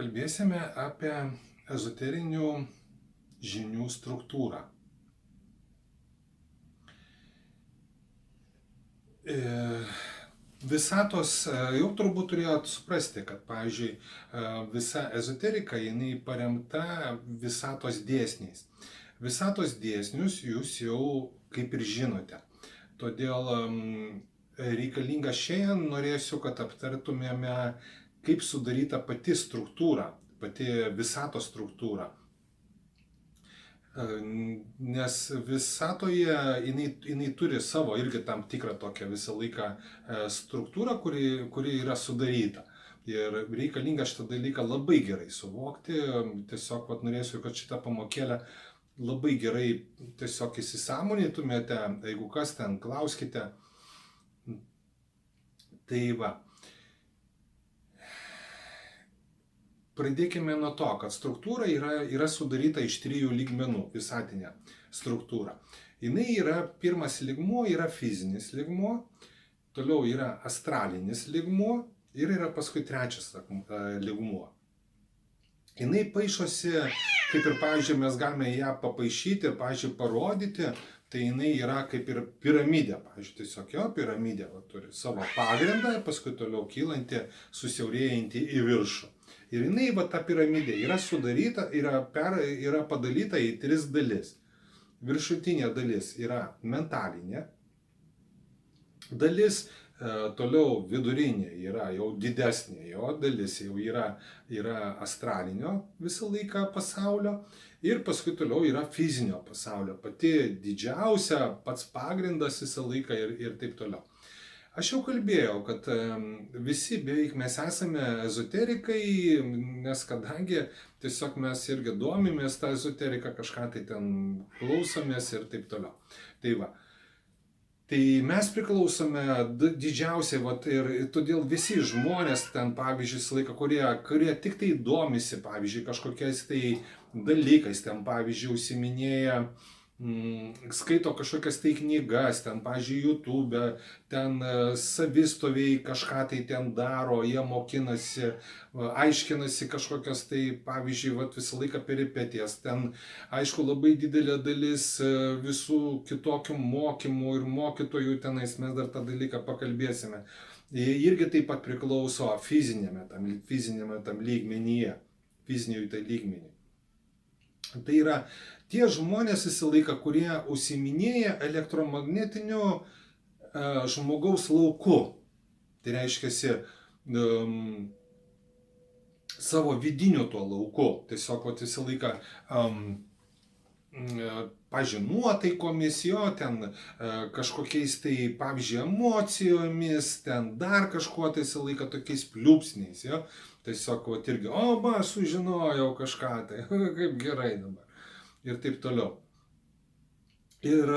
Kalbėsime apie ezoterinių žinių struktūrą. Visatos, jau turbūt turėjot suprasti, kad, pavyzdžiui, visa ezoterika, jinai paremta visatos dėsniais. Visatos dėsnius jūs jau kaip ir žinote. Todėl reikalinga šiandien norėsiu, kad aptartumėme, kaip sudaryta pati struktūra, pati visatos struktūra. Nes visatoje jinai turi savo irgi tam tikrą tokią visą laiką struktūrą, kuri yra sudaryta. Ir reikalinga šitą dalyką labai gerai suvokti. Tiesiog norėsiu, kad šitą pamokėlę labai gerai tiesiog įsisąmonintumėte. Jeigu kas ten klauskite. Tai va. Pradėkime nuo to, kad struktūra yra sudaryta iš 3 lygmenų, visatinė struktūra. Jinai yra, pirmas lygmuo yra fizinis lygmuo, toliau yra astralinis lygmuo ir yra paskui trečias lygmuo. Jinai paišosi, kaip ir, pavyzdžiui, mes galime ją papaišyti ir, pavyzdžiui, parodyti, tai jinai yra kaip ir piramidė, pavyzdžiui, tiesiog jo piramidė turi savo pagrindą, paskui toliau kylanti, susiaurėjanti į viršų. Ir jinai, ta piramidė, yra sudaryta, yra padalyta į 3 dalis. Viršutinė dalis yra mentalinė, dalis toliau vidurinė yra jau didesnė, jo dalis jau yra astralinio visą laiką pasaulio ir paskui toliau yra fizinio pasaulio, pati didžiausia, pats pagrindas visą laiką ir taip toliau. Aš jau kalbėjau, kad visi beveik mes esame ezoterikai, nes kadangi tiesiog mes irgi domimės tą ezoteriką, kažką tai ten klausomės ir taip toliau. Tai va. Tai mes priklausome didžiausiai, ir todėl visi žmonės ten, pavyzdžiui, visą laiką, kurie tik tai domisi, pavyzdžiui, kažkokiais tai dalykais, ten, pavyzdžiui, užsiminėja, skaito kažkokias tai knygas, ten, pavyzdžiui, YouTube, ten savistoviai kažką tai ten daro, jie mokinasi, aiškinasi kažkokias tai, pavyzdžiui, visą laiką peripetijas, ten, aišku, labai didelė dalis visų kitokių mokymų ir mokytojų tenais, mes dar tą dalyką pakalbėsime. Jie irgi taip pat priklauso fizinėme tam lygmenyje, fiziniui tai lygmenį. Tai yra tie žmonės visą laiką, kurie užsiiminėja elektromagnetiniu žmogaus lauku. Tai reiškia savo vidiniu tuo lauku. Tiesiog visą laiką pavyzdžiui, nuotaikomis, ten kažkokiais tai, pavyzdžiui, emocijomis, ten dar kažkuo tai visą laiką tokiais pliūpsniais, jo. Tiesiog irgi, sužinojau kažką, tai kaip gerai dabar. Ir taip toliau. Ir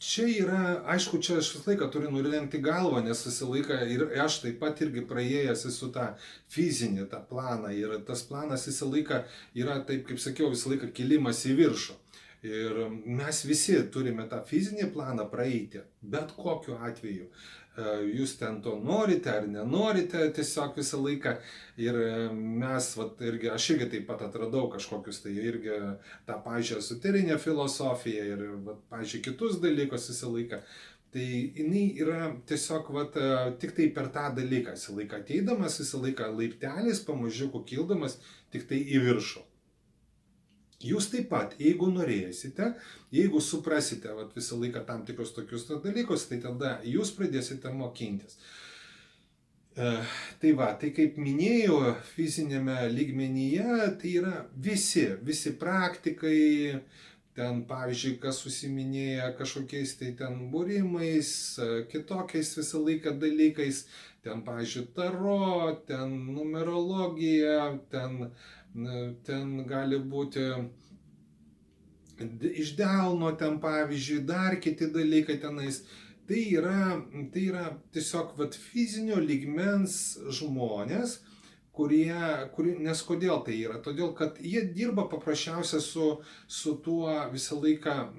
čia yra, aišku, čia aš visą laiką turiu nulenkti galvą, nes visą laiką ir aš taip pat irgi praėjęs esu tą fizinį tą planą. Ir tas planas visą laiką yra, taip kaip sakiau, visą laiką kilimas į viršų. Ir mes visi turime tą fizinį planą praeiti, bet kokiu atveju. Jūs ten to norite ar nenorite, tiesiog visą laiką. Ir mes, aš irgi taip pat atradau kažkokius tai irgi tą, pavyzdžiui, ezoterinę filosofiją ir, pavyzdžiui, kitus dalykus visą laiką. Tai jinai yra tiesiog, tik tai per tą dalyką, visą laiką ateidamas, visą laiką laiptelis, pamažiukų kildamas, tik tai į viršų. Jūs taip pat, jeigu norėsite, jeigu suprasite visą laiką tam tikrus tokius dalykus, tai tada jūs pradėsite mokintis. Tai tai kaip minėjau, fizinėme lygmenyje tai yra visi praktikai, ten, pavyzdžiui, kas užsiiminėja kažkokiais tai ten būrimais, kitokiais visą laiką dalykais, ten, pavyzdžiui, taro, ten numerologija, ten gali būti iš delno, ten, pavyzdžiui, dar kiti dalykai tenais. Tai yra tiesiog fizinio lygmens žmonės, nes kodėl tai yra? Todėl, kad jie dirba paprasčiausia su tuo visą laiką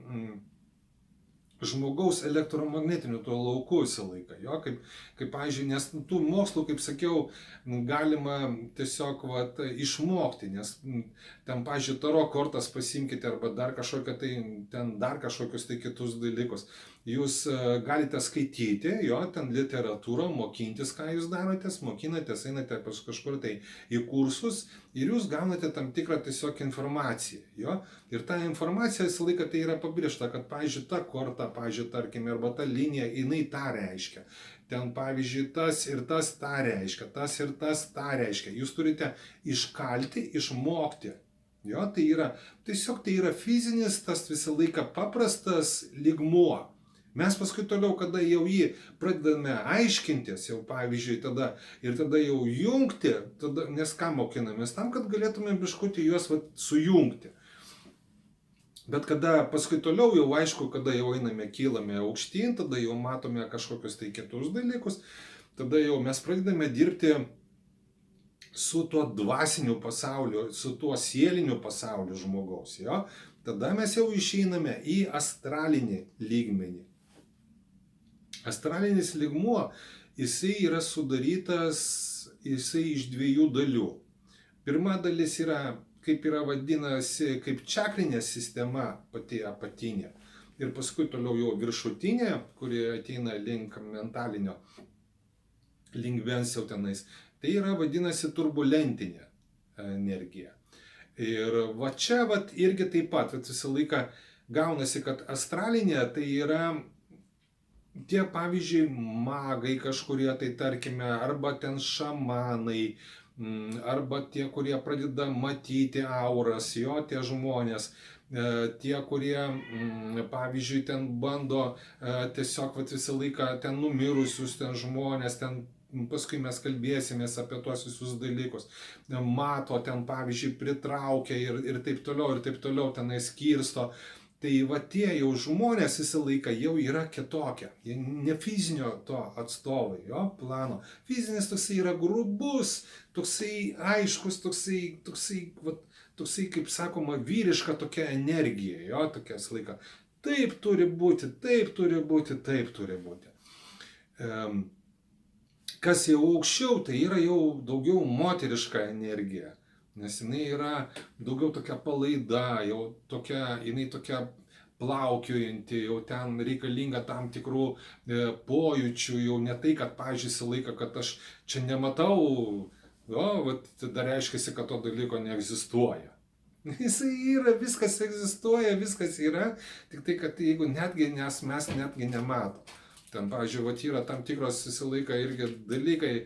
žmogaus elektromagnetiniu tuo lauku visą laiką. Jo, kaip pavyzdžiui, nes tų mokslų, kaip sakiau, galima tiesiog išmokti, nes ten, pavyzdžiui, taro kortas pasimkite arba dar kažkokią tai, ten dar kažkokius tai kitus dalykus. Jūs galite skaityti, jo, ten literatūrą, mokintis, ką jūs darotės, mokinatės, einate kažkur tai į kursus ir jūs gaunate tam tikrą tiesiog informaciją, jo. Ir ta informacija visą laiką tai yra pabrėžta, kad, pavyzdžiui, ta korta, pavyzdžiui, tarkime, arba ta linija, jinai tą reiškia. Ten, pavyzdžiui, tas ir tas tą reiškia, tas ir tas tą reiškia. Jūs turite iškalti, išmokti. Jo, tai yra, tiesiog tai yra fizinis, tas visą laiką paprastas lygmuo. Mes paskui toliau, kada jau jį pradedame aiškintis, jau pavyzdžiui, tada jau jungti, tada, nes ką mokinamės, tam, kad galėtume biškutį juos sujungti. Bet kada paskui toliau jau aišku, kada jau einame, kylame aukštyn, tada jau matome kažkokius tai kitus dalykus, tada jau mes pradedame dirbti su tuo dvasiniu pasauliu, su tuo sieliniu pasauliu žmogaus, jo? Tada mes jau išeiname į astralinį lygmenį. Astralinis lygmuo, jisai yra sudarytas, jisai iš dviejų dalių. Pirma dalis yra, kaip yra vadinasi, kaip čakrinė sistema pati apatinė. Ir paskui toliau jau viršutinė, kuri ateina link mentalinio, link viensiau tenais. Tai yra vadinasi turbulentinė energija. Ir va čia irgi taip pat, visą laiką gaunasi, kad astralinė tai yra tie, pavyzdžiui, magai kažkurie, tai tarkime, arba ten šamanai, arba tie, kurie pradeda matyti auras, jo, tie žmonės, tie, kurie, pavyzdžiui, ten bando tiesiog visą laiką ten numirusius ten žmonės, ten paskui mes kalbėsimės apie tuos visus dalykus, mato ten, pavyzdžiui, pritraukia ir taip toliau tenai skirsto. Tai va tie jau žmonės visą laiką jau yra kitokie, jie ne fizinio to atstovai, jo, plano. Fizinis toksai yra grubus, toksai aiškus, toksai, kaip sakoma, vyriška tokia energija, jo, tokia visą laiką. Taip turi būti, taip turi būti, taip turi būti. Kas jau aukščiau, tai yra jau daugiau moteriška energija. Nes jinai yra daugiau tokia palaida, jau tokia, jinai tokia plaukiojanti, jau ten reikalinga tam tikrų pojūčių, jau ne tai, kad, pavyzdžiui, visą laiką, kad aš čia nematau, jo, tada reiškia, kad to dalyko neegzistuoja. Jisai yra, viskas egzistuoja, viskas yra, tik tai, kad jeigu netgi, nes mes netgi nematom. Ten, pavyzdžiui, yra tam tikros visą laiką irgi dalykai,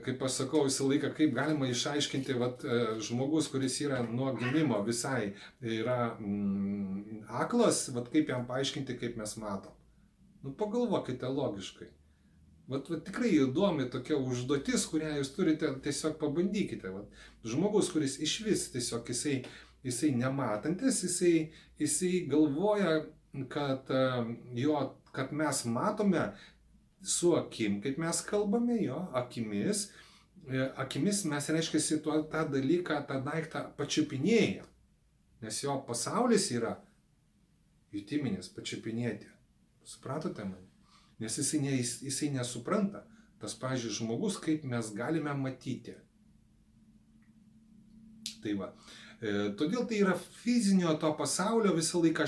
kaip aš sakau, visą laiką, kaip galima išaiškinti žmogus, kuris yra nuo gimimo visai yra aklas, kaip jam paaiškinti, kaip mes matom. Nu, pagalvokite logiškai. Tikrai įdomi tokia užduotis, kurią jūs turite, tiesiog pabandykite. Žmogus, kuris išvis tiesiog jisai nematantis, jisai galvoja, kad mes matome su akim, kaip mes kalbame, jo, akimis mes, reiškia, tą dalyką, tą daiktą pačiupinėja, nes jo pasaulis yra jutiminis, pačiupinėti. Supratote mane? Nes jisai nesupranta, tas, pavyzdžiui, žmogus, kaip mes galime matyti. Tai va. Todėl tai yra fizinio to pasaulio visą laiką,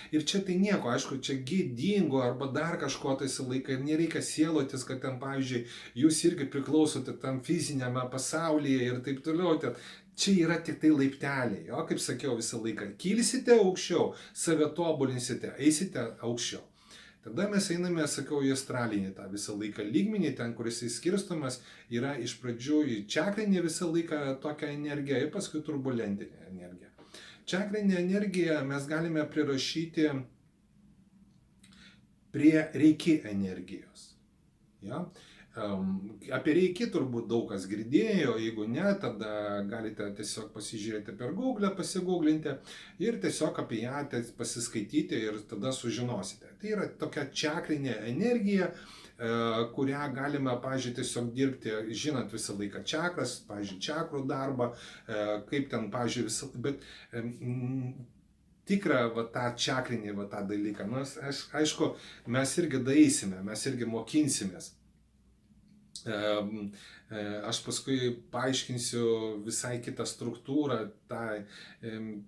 ir čia tai nieko, aišku, čia gėdingo arba dar kažko tai visą laiką, ir nereikia sielotis, kad ten, pavyzdžiui, jūs irgi priklausote tam fiziniame pasaulyje ir taip toliau. Čia yra tik tai laipteliai, jo, kaip sakiau, visą laiką. Kilsite aukščiau, save tobulinsite, eisite aukščiau. Tada mes einame, sakau, į astralinį tą visą laiką lygmenį, ten, kuris įskirstomas, yra iš pradžių į čakrinį visą laiką tokią energiją ir paskui turbulentinę energiją. Čakrinę energiją mes galime prirašyti prie reiki energijos. Ja? Apie reiki turbūt daug kas girdėjo, jeigu ne, tada galite tiesiog pasižiūrėti per Google, pasigūglinti ir tiesiog apie ją pasiskaityti ir tada sužinosite. Tai yra tokia čakrinė energija, kurią galime, pavyzdžiui, tiesiog dirbti, žinant visą laiką čakras, pavyzdžiui, čakrų darbą, kaip ten, pavyzdžiui, bet tikrą va tą čakrinį va tą dalyką. Nors aišku, mes irgi darysime, mes irgi mokinsimės. Aš paskui paaiškinsiu visai kitą struktūrą, tą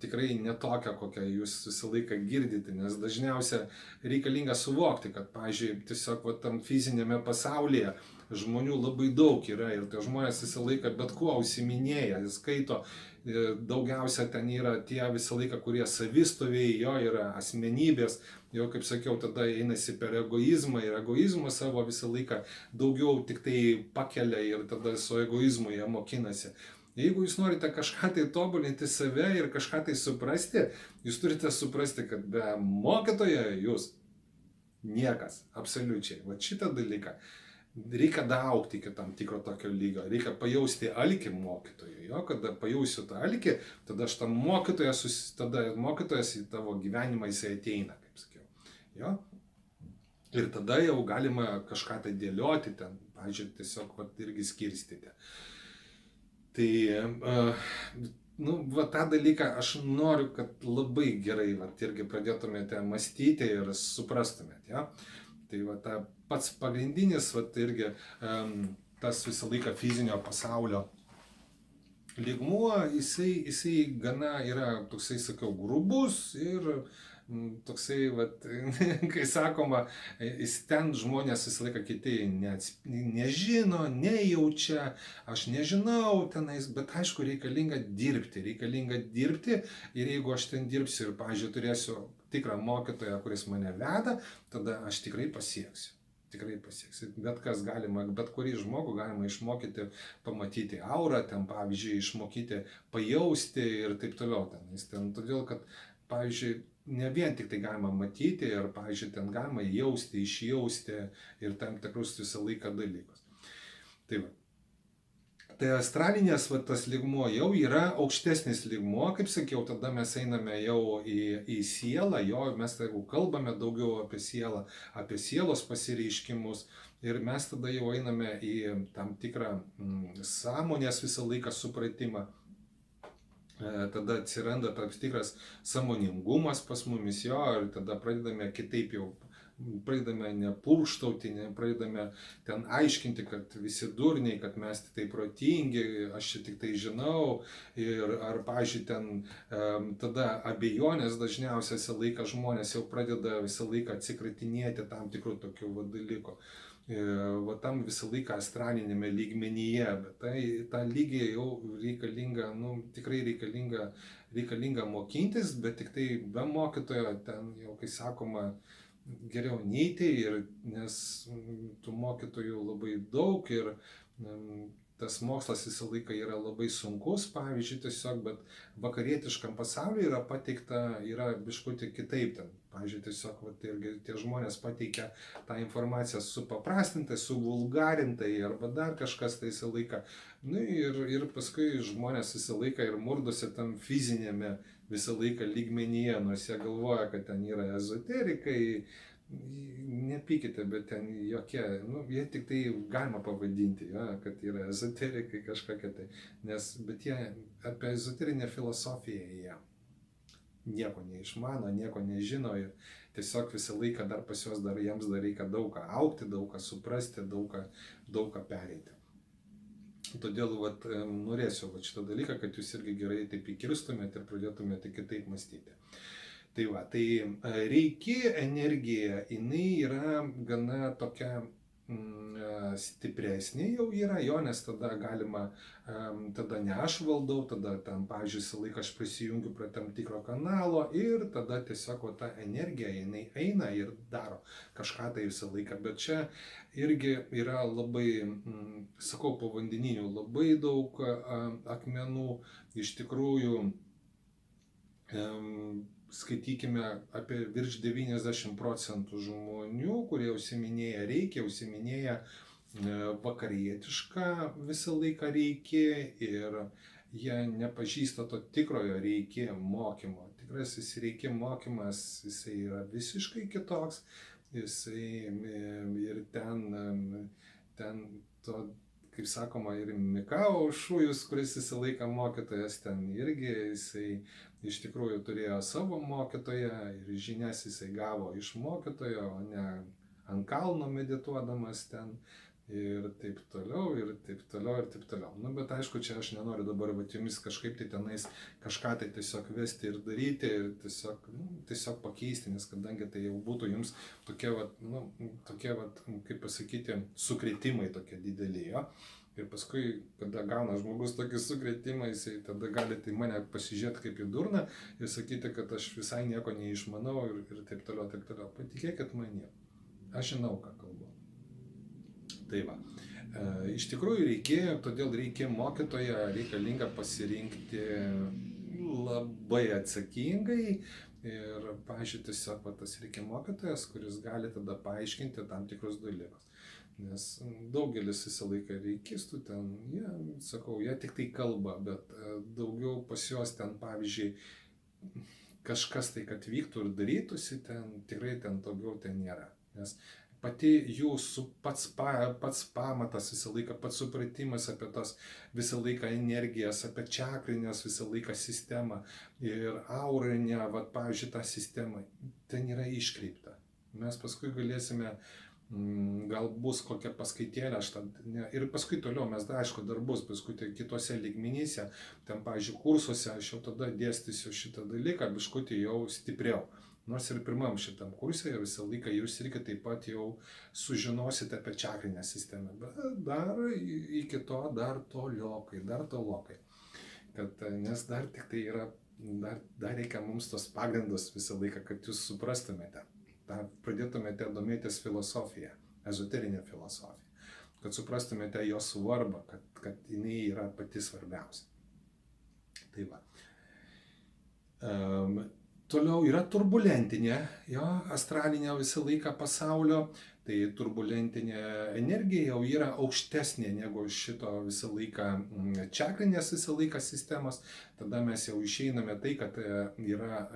tikrai netokią, kokią jūs visą laiką girdite, nes dažniausiai reikalinga suvokti, kad, pavyzdžiui, tiesiog va, tam fizinėme pasaulyje žmonių labai daug yra ir tie žmonės visą laiką bet kuo užsiminėja, skaito, daugiausia ten yra tie visą laiką, kurie savistoviai, jo yra asmenybės, jau kaip sakiau, tada einasi per egoizmą ir egoizmą savo visą laiką daugiau tik tai pakelia ir tada su egoizmu jie mokinasi. Jeigu jūs norite kažką tai tobulinti save ir kažką tai suprasti, jūs turite suprasti, kad be mokytojo jūs niekas, absoliučiai. Va šitą dalyką reikia daaugti iki tam tikro tokio lygio, reikia pajausti alkį mokytojui, jo, kada pajausiu tą alkį, tada aš tam tada mokytojas į tavo gyvenimą jisai ateina, kaip sakiau, jo. Ir tada jau galima kažką tai dėlioti ten, pavyzdžiui, tiesiog va, irgi skirstyti. Tai, va tą dalyką aš noriu, kad labai gerai, va, irgi pradėtumėte mąstyti ir suprastumėte, jo. Tai va, ta pats pagrindinis, va, irgi tas visą laiką fizinio pasaulio lygmuo, jisai gana yra toksai, sakiau, grubus ir toksai, va, kai sakoma, ten žmonės visą laiką kiti nežino, nejaučia, aš nežinau tenais, bet aišku, reikalinga dirbti ir jeigu aš ten dirbsiu ir, pavyzdžiui, turėsiu tikrą mokytoją, kuris mane veda, tada aš tikrai pasieksiu. Bet kas galima, bet kurį žmogų galima išmokyti, pamatyti aurą, ten, pavyzdžiui, išmokyti pajausti ir taip toliau. Todėl, kad, pavyzdžiui, ne vien tik tai galima matyti ir, pavyzdžiui, ten galima jausti, išjausti ir tam tikrus visą laiką dalykus. Tai va. Tai astralinės va, tas lygmuo jau yra aukštesnis lygmuo, kaip sakiau, tada mes einame jau į sielą, jo, mes jeigu kalbame daugiau apie sielą, apie sielos pasireiškimus ir mes tada jau einame į tam tikrą sąmonės visą laiką supratimą. Tada atsiranda tam tikras sąmoningumas pas mumis, jo, ir tada pradedame kitaip jau. Pradedame nepurkštauti, pradedame ten aiškinti, kad visi durniai, kad mes tik tai protingi, aš čia tik tai žinau. Ar, pavyzdžiui, ten tada abejonės dažniausiai visą laiką žmonės jau pradeda visą laiką atsikratinėti tam tikrų tokių dalykų. Va tam visą laiką astralinėme lygmenyje, bet tą lygį jau reikalinga, tikrai reikalinga mokintis, bet tik tai be mokytojo ten jau, kai sakoma, geriau neiti, nes tų mokytojų labai daug ir tas mokslas visą laiką yra labai sunkus, pavyzdžiui, tiesiog, bet vakarietiškam pasauliu yra pateikta, yra biškutį kitaip ten. Pavyzdžiui, tiesiog irgi tie žmonės pateikia tą informaciją supaprastintai, suvulgarintai arba dar kažkas tai visą laiką. Ir paskui žmonės visą laiką ir murdosi tam fizinėme visą laiką lygmenyje, nors jie galvoja, kad ten yra ezoterikai, nepykite, bet ten jokie, jie tik tai galima pavadinti, ja, kad yra ezoterikai kažkokie tai, bet jie apie ezoterinę filosofiją jie nieko neišmano, nieko nežino ir tiesiog visą laiką dar pas juos jiems dar reikia daug ką augti, daug ką suprasti, daug ką pereiti. Todėl norėsiu šitą dalyką, kad jūs irgi gerai taip įkirstumėte ir pradėtumėte kitaip mąstyti. Tai reiki energija, jinai yra gana tokia stipresnė jau yra, jo, nes tada galima, tada ne aš valdau, tada tam, pavyzdžiui, visą laiką aš prisijungiu prie tam tikro kanalo ir tada tiesiog ta energija, jinai eina ir daro kažką tai visą laiką, bet čia irgi yra labai, sakau, povandeninių, labai daug akmenų, iš tikrųjų, skaitykime apie virš 90% žmonių, kurie užsiminėja reikia, užsiminėja vakarietišką visą laiką reiki ir jie nepažįsta to tikrojo reiki mokymo. Tikrasis reiki mokymas, jisai yra visiškai kitoks, jisai ir ten to, kaip sakoma, ir Mikao Šujus, kuris visą laiką mokytojas ten irgi, jisai iš tikrųjų turėjo savo mokytoją ir žinias jisai gavo iš mokytojo, o ne ant kalno medituodamas ten. Ir taip toliau, ir taip toliau, ir taip toliau. Nu, bet aišku, čia aš nenoriu dabar jumis kažkaip tai tenais kažką tai tiesiog vesti ir daryti, ir tiesiog pakeisti, nes kadangi tai jau būtų jums tokie, kaip pasakyti, sukrėtimai tokie dideli, jo. Ir paskui, kada gauna žmogus tokį sukrėtimą, jisai tada galite į mane pasižiūrėti kaip į durną ir sakyti, kad aš visai nieko neišmanau ir taip toliau, taip toliau. Patikėkit manim, aš žinau, ką kalbu. Tai va, iš tikrųjų todėl reikia mokytoją, reikalinga pasirinkti labai atsakingai ir, pavyzdžiui, tiesiog tas reikia mokytojas, kuris gali tada paaiškinti tam tikrus dalykus. Nes daugelis visą laiką reikistų ten, jie tik tai kalba, bet daugiau pas juos ten, pavyzdžiui, kažkas tai, kad vyktų ir darytųsi, ten tikrai ten daugiau ten nėra. Nes pati jūsų pats pamatas visą laiką, pats supratimas apie tas visą laiką energijas, apie čakrinės visą laiką sistemą ir aurinę, pavyzdžiui, tą sistemą, ten yra iškreipta. Mes paskui galėsime, gal bus kokia paskaitėlė, ir paskui toliau mes, aišku, dar bus, paskui tai kitose lygmenyse, ten, pavyzdžiui, kursuose, aš jau tada dėstysiu šitą dalyką, biškutį jau stipriau. Nors ir pirmam šitam kursė visą laiką jūs irgi taip pat jau sužinosite apie čakrinę sistemą, bet dar iki to dar tolokai. Nes dar tik tai yra, dar reikia mums tos pagrindus visą laiką, kad jūs suprastumėte, pradėtumėte domėtis filosofiją, ezoterinę filosofiją, kad suprastumėte jos svarbą, kad jinai yra pati svarbiausia. Tai va. Toliau yra turbulentinė, astralinė visą laiką pasaulio, tai turbulentinė energija jau yra aukštesnė negu šito visą laiką čakrinės visą laiką sistemos, tada mes jau išeiname tai, kad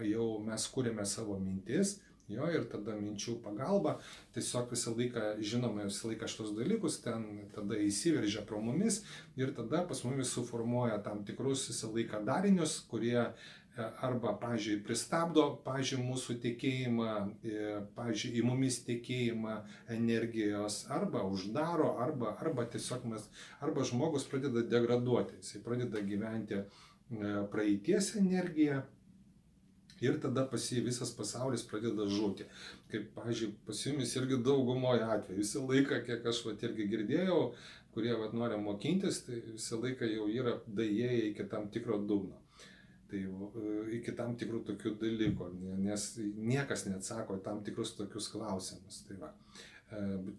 jau mes kūrėme savo mintis, ir tada minčių pagalba, tiesiog visą laiką žinome visą laiką šitos dalykus, ten tada įsiveržia pro mumis ir tada pas mumis suformuoja tam tikrus visą laiką darinius, kurie arba, pavyzdžiui, pristabdo, pavyzdžiui, mūsų tekėjimą, pavyzdžiui, į mumis tekėjimą energijos, arba uždaro, arba tiesiog arba žmogus pradeda degraduoti, jisai pradeda gyventi praeities energiją ir tada pas jį visas pasaulis pradeda žūti. Kaip, pavyzdžiui, pas jumis irgi daugumoje atveju, visą laiką, kiek aš irgi girdėjau, kurie nori mokintis, tai visą laiką jau yra daėję iki tam tikro dugno. Tai iki tam tikrų tokių dalykų, nes niekas neatsako tam tikrus tokius klausimus. Tai va.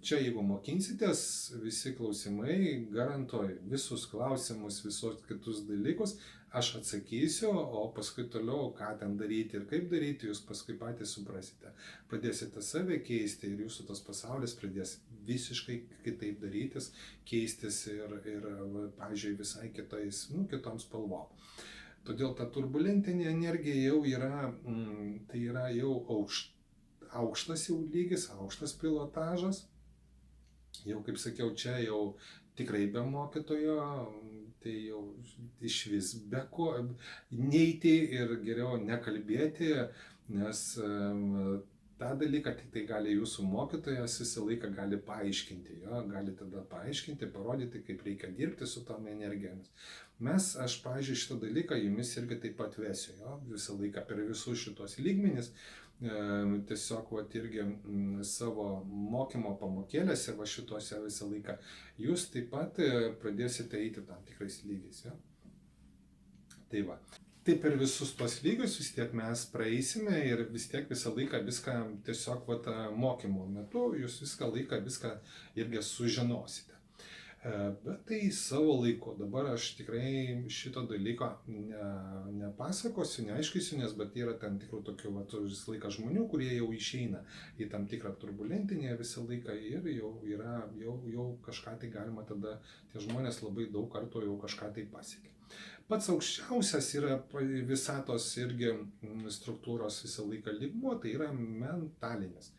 Čia jeigu mokinsitės, visi klausimai, garantuoju, visus klausimus, visus kitus dalykus aš atsakysiu, o paskui toliau, ką ten daryti ir kaip daryti, jūs paskui patys suprasite. Pradėsite save keisti ir jūsų tas pasaulis pradės visiškai kitaip darytis, keistis ir pavyzdžiui, visai kitom spalvom. Todėl ta turbulentinė energija jau yra, tai yra jau aukštas jau lygis, aukštas pilotažas. Jau, kaip sakiau, čia jau tikrai be mokytojo, tai jau iš vis be ko neiti ir geriau nekalbėti, nes tą dalyką tik tai gali jūsų mokytojas visą laiką gali paaiškinti, gali tada paaiškinti, parodyti, kaip reikia dirbti su tom energijomis. Aš, pavyzdžiui, šitą dalyką jumis irgi taip pat vesiu, visą laiką per visus šitos lygmenis, tiesiog irgi savo mokymo pamokėlėse, šitose visą laiką, jūs taip pat pradėsite eiti tam tikrais lygiais. Tai va. Tai per visus tos lygius vis tiek mes praeisime ir vis tiek visą laiką viską tiesiog mokymo metu, jūs viską irgi sužinosite. Bet tai savo laiku. Dabar aš tikrai šito dalyko nepasakosiu, neaiškysiu, nes bet yra tam tikrų tokių visą laiką žmonių, kurie jau išeina į tam tikrą turbulentinę visą laiką ir jau kažką tai galima tada, tie žmonės labai daug kartų jau kažką tai pasiekia. Pats aukščiausias yra visatos irgi struktūros visą laiką lygmuo, tai yra mentalinis.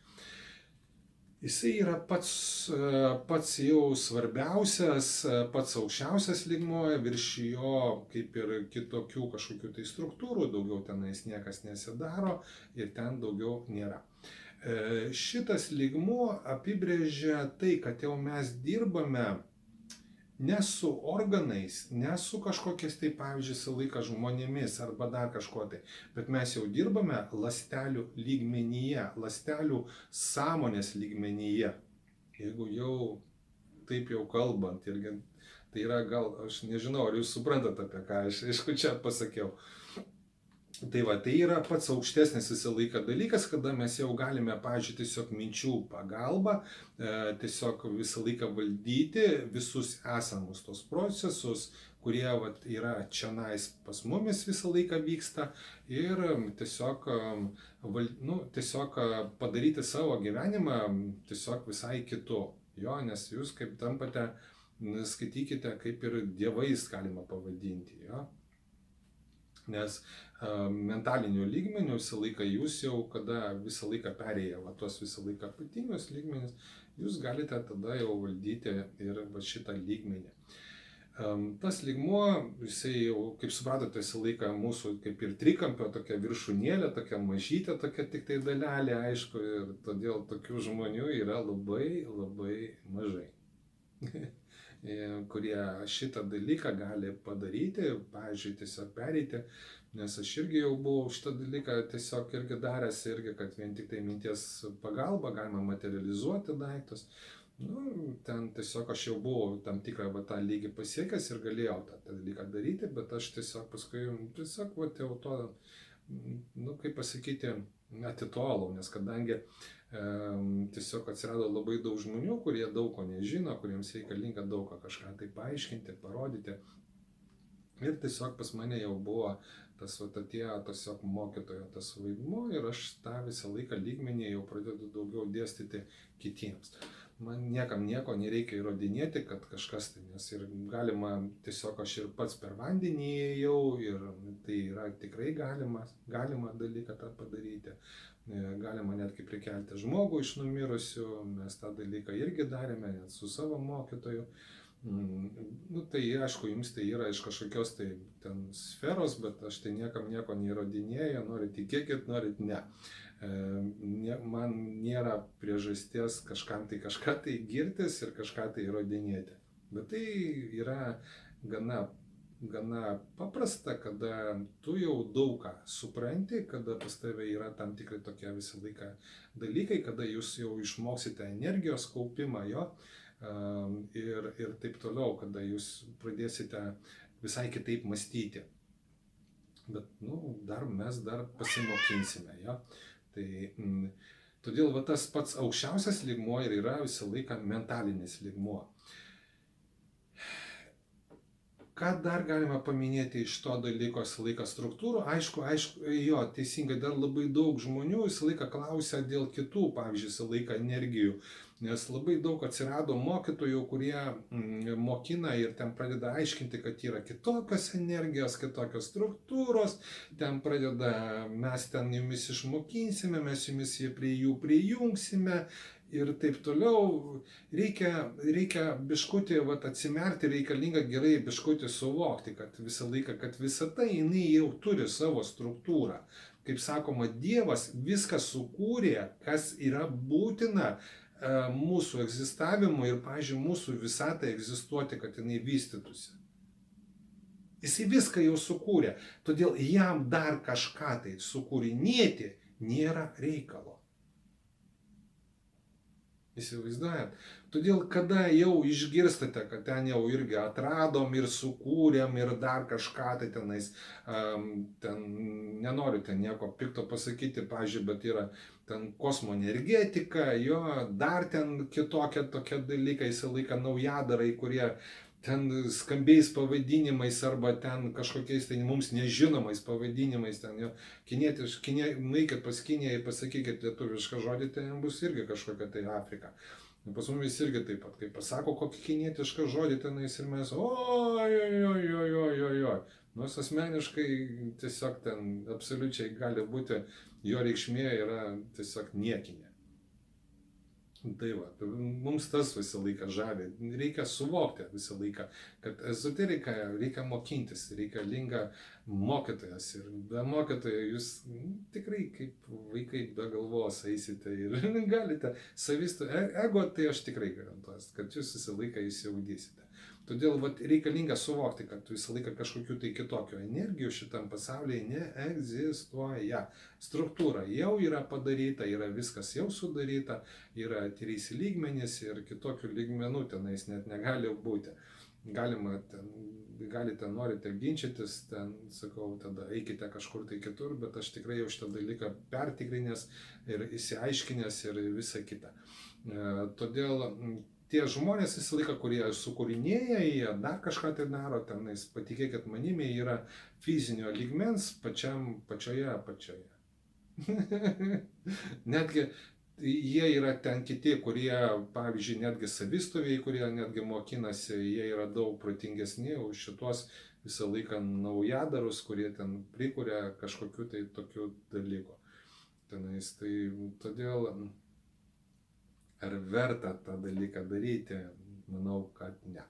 Jisai yra pats jau svarbiausias, pats aukščiausias lygmuo, virš jo kaip ir kitokių kažkokių tai struktūrų, daugiau tenais niekas nesidaro ir ten daugiau nėra. Šitas lygmuo apibrėžia tai, kad jau mes dirbame ne su organais, ne su kažkokiais tai, pavyzdžiui, visą laiką žmonėmis arba dar kažko tai, bet mes jau dirbame ląstelių lygmenyje, ląstelių sąmonės lygmenyje. Jeigu jau taip jau kalbant, irgi, tai yra gal, aš nežinau, ar jūs suprantate, apie ką aš, aišku, čia pasakiau. Tai va, tai yra pats aukštesnis visą laiką dalykas, kada mes jau galime, pavyzdžiui, tiesiog minčių pagalba, tiesiog visą laiką valdyti visus esamus tos procesus, kurie vat, yra čionais pas mumis visą laiką vyksta ir tiesiog, tiesiog padaryti savo gyvenimą tiesiog visai kitu. Jo, nes jūs kaip tampate, skaitykite, kaip ir dievais galima pavadinti. Jo. Nes mentaliniu lygmeniu visą laiką jūs jau, kada visą laiką perėję tuos visą laiką apatinius lygmenis, jūs galite tada jau valdyti ir šitą lygmenį. Tas lygmuo, jisai jau, kaip supratote, visą laiką mūsų kaip ir trikampio tokia viršūnėlė, tokia mažytė, tokia tik tai dalelė, aišku, ir todėl tokių žmonių yra labai, labai mažai. Kurie šitą dalyką gali padaryti, pavyzdžiui, tiesiog pereiti, nes aš irgi jau buvau šitą dalyką tiesiog irgi daręs, irgi, kad vien tik tai minties pagalba galima materializuoti daiktus. Ten tiesiog aš jau buvau tam tikrą tą lygį pasiekęs ir galėjau tą dalyką daryti, bet aš tiesiog paskui, tiesiog jau to, kaip pasakyti, atitolau, nes kadangi tiesiog atsirado labai daug žmonių, kurie daug ko nežino, kuriems reikalinga daug ką kažką tai paaiškinti, parodyti. Ir tiesiog pas mane jau buvo tas atėjo tiesiog mokytojo tas vaidmuo ir aš tą visą laiką lygmenį jau pradedu daugiau dėstyti kitiems. Man niekam nieko nereikia įrodinėti, kad kažkas tai, nes ir galima, tiesiog aš ir pats per vandenį ėjau ir tai yra tikrai galima dalyką tą padaryti. Galima netgi prikelti žmogų iš numirusių, mes tą dalyką irgi darėme net su savo mokytoju. Tai aišku, jums tai yra iš kažkokios tai ten sferos, bet aš tai niekam nieko neįrodinėju, norit tikėkit, norit ne. Man nėra priežasties kažkam tai kažką tai girtis ir kažką tai įrodinėti. Bet tai yra gana paprasta, kada tu jau daug ką supranti, kada pas tave yra tam tikrai tokie visą laiką dalykai, kada jūs jau išmoksite energijos kaupimą jo ir taip toliau, kada jūs pradėsite visai kitaip mąstyti. Bet mes dar pasimokinsime. Jo? Tai todėl tas pats aukščiausias lygmuo ir yra visą laiką mentalinis lygmuo. Ką dar galima paminėti iš to dalyko visą laiką struktūrų? Aišku, jo, teisingai, dar labai daug žmonių visą laiką klausia dėl kitų, pavyzdžiui, visą laiką energijų. Nes labai daug atsirado mokytojų, kurie mokina ir ten pradeda aiškinti, kad yra kitokios energijos, kitokios struktūros, ten pradeda, mes ten jumis išmokinsime, mes jumis prie jų prijungsime. Ir taip toliau, reikia biškutį atsimerti, reikalinga gerai biškutį suvokti, kad visą laiką, kad visa tai jinai jau turi savo struktūrą. Kaip sakoma, Dievas viską sukūrė, kas yra būtina mūsų egzistavimui ir, pavyzdžiui, mūsų visatai egzistuoti, kad jinai vystytųsi. Jisai viską jau sukūrė, todėl jam dar kažką tai sukūrinėti nėra reikalo. Įsivaizduojat? Todėl, kada jau išgirstate, kad ten jau irgi atradom ir sukūrėm ir dar kažką tai tenais, ten nenoriu ten nieko pikto pasakyti, pavyzdžiui, bet yra ten kosmoenergetika, jo, dar ten kitokie tokie dalykai, visą laiką naujadarai, kurie ten skambiais pavadinimais arba ten kažkokiais tai mums nežinomais pavadinimais, ten jo, nueikit pas Kiniją ir pasakykit lietuvišką žodį, ten bus irgi kažkokia tai Afrika. Pas mumis irgi taip pat, kai pasako kokį kinietišką žodį tenais ir mes, oi. Nors asmeniškai tiesiog ten absoliučiai gali būti, jo reikšmė yra tiesiog niekinė. Tai va, tai mums tas visą laiką žavi. Reikia suvokti visą laiką, kad ezoteriką reikia mokintis, reikalinga mokytojas. Ir be mokytojo jūs tikrai kaip vaikai be galvos eisite ir galite savistų. Ego tai aš tikrai garantuosiu, kad jūs visą laiką įsiaudysite. Todėl vat, reikalinga suvokti, kad visą laiką kažkokių tai kitokių energijų šitam pasaulyje neegzistuoja. Struktūra jau yra padaryta, yra viskas jau sudaryta, yra 3 lygmenys ir kitokių lygmenų tenais net negali būti. Galite, norite ginčytis, ten, sakau, tada eikite kažkur tai kitur, bet aš tikrai jau šitą dalyką pertikrinęs ir įsiaiškinęs ir visa kita. Todėl tie žmonės visą laiką, kurie sukūrinėja, jie dar kažką tai daro, tenais, patikėkit manimi, yra fizinio lygmens pačioje apačioje. Netgi jie yra ten kiti, kurie, pavyzdžiui, netgi savistoviai, kurie netgi mokinasi, jie yra daug protingesni už šitos visą laiką naujadarus, kurie ten prikuria kažkokiu tai tokiu dalyku. Tenais, tai todėl ar verta tą dalyką daryti, manau, kad ne.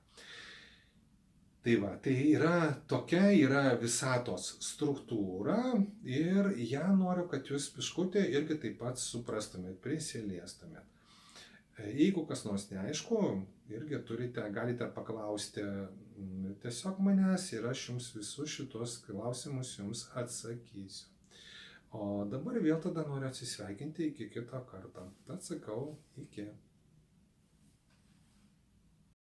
Tai va, tai tokia yra visatos struktūra ir ją noriu, kad jūs biškutį irgi taip pat suprastumėt, prisiliestumėt. Jeigu kas nors neaišku, irgi galite paklausti tiesiog manęs ir aš jums visus šitos klausimus jums atsakysiu. O dabar vėl tada noriu atsisveikinti iki kito karto. Tad sakau, iki.